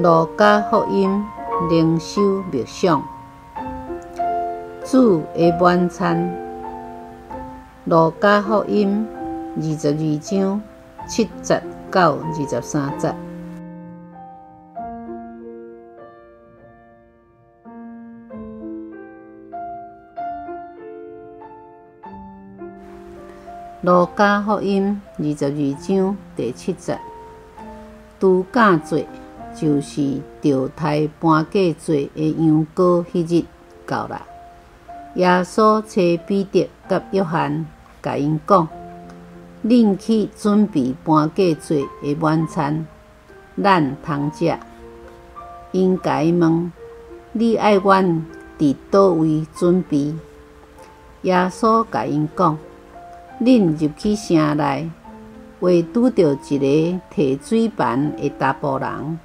路加福音灵修默想，主的晚餐。路加福音22章7节到23节。路加福音22章第7节，除酵节就是着胎搬过节的羊羔迄日到啦。耶稣找彼得甲约翰，甲因讲：恁去准备搬过节的晚餐，咱通食。因甲伊问：你爱阮伫倒位准备？耶稣甲因讲：恁入去城内，会拄着一个提水盘的查甫人，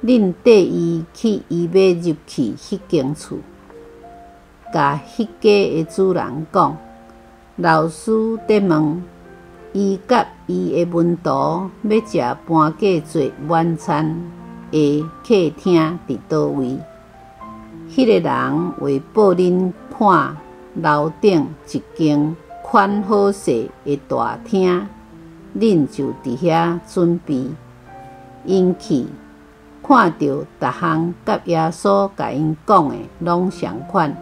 恁缀伊去伊要入去迄间厝，甲迄家的主人讲，老师在问，伊甲伊的门徒要食搬过节晚餐的客厅伫倒位？迄个人会报恁看楼顶一间宽好势的大厅，恁就伫遐准备。因去看到逐项甲耶稣甲因讲的拢相款，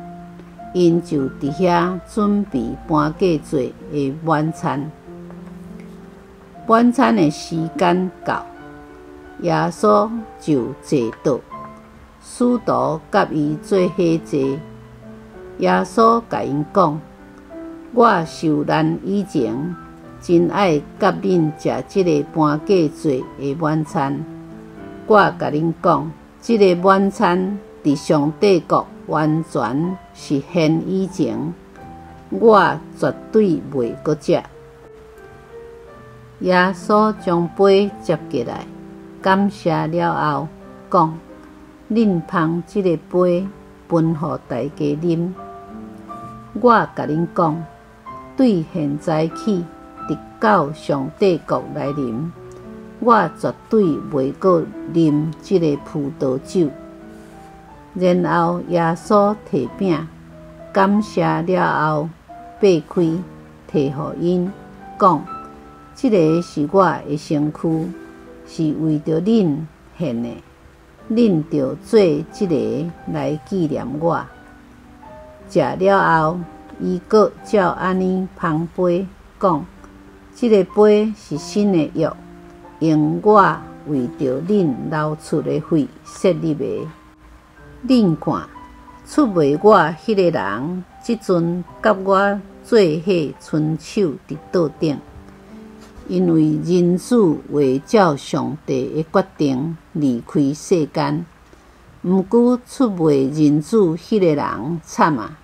因就伫遐准备搬过节的晚餐。晚餐的时间到，耶稣就坐倒，使徒甲伊做伙坐。耶稣甲因讲：我受难以前，真爱甲恁食即个搬过节的晚餐。我甲恁讲，即个晚餐伫上帝国完全实现以前，我绝对袂阁食。耶稣将杯接过来，感谢了后，讲：恁捧即个杯，分予大家啉。我甲恁讲，对现在起，直到上帝国来临，我绝对袂阁啉即个葡萄酒。然后耶稣摕饼，感谢了后，掰开，摕予因，讲：即个是我的身躯，是为着恁献的，恁着做即个来纪念我。食了后，伊阁照安尼捧杯，讲：即个杯是新的约，用我为着恁流出的血设立的。恁看，出卖我迄个人，即阵甲我做伙伸手伫桌顶，因为人子为照上帝的决定离开世间。毋过出卖人子迄个人惨啊！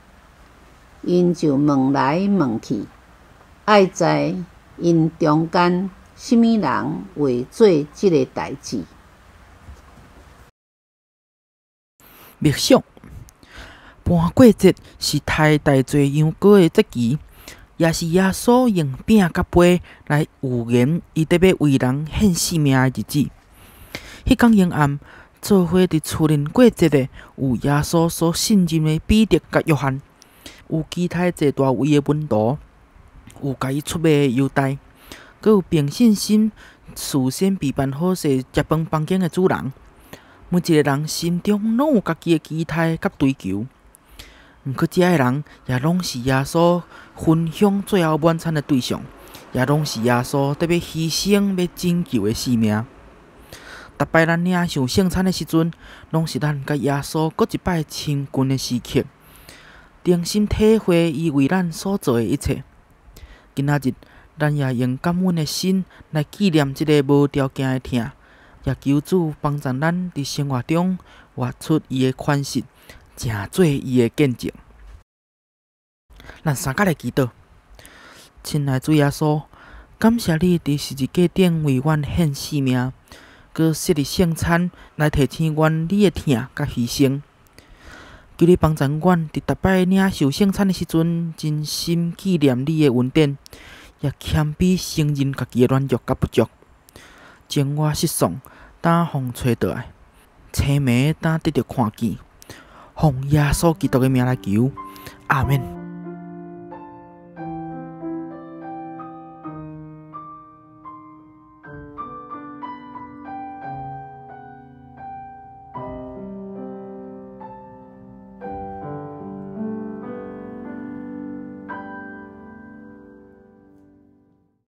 因就问来问去，爱知因中间什么人会做即个代志。默想，搬过节是杀大罪羊羔的节期，也是耶稣用饼甲杯来预言伊得要为人献性命的日子。迄天阴暗，做伙伫厝恁过节的有耶稣所信任的彼得甲约翰，有其他坐大位的门徒，有甲伊出卖的犹大，阁有凭信心事先备办好势食饭房间的主人。每一个人心中拢有家己的期待甲追求，毋过遮个人也拢是耶稣分享最后晚餐的对象，也拢是耶稣得要牺牲要拯救的性命。逐摆咱领受圣餐的时阵，拢是咱甲耶稣搁一摆亲近的时刻，定心体会伊为咱所做的一切。今仔日，咱也用感恩的心来纪念即个无条件的疼。也求主帮助咱伫生活中活出伊的款式，成做伊的见证。咱三甲来祈祷，亲爱主耶稣，感谢你伫十字架顶为阮献性命，佮设立圣餐来提醒阮你的疼甲牺牲。求你帮助阮伫逐摆领受圣餐的时阵，真心纪念你的恩典，也谦卑承认家己的软弱甲不足，将我失丧，打风吹倒来。青梅当得到看见。奉耶稣基督的名来求，阿门。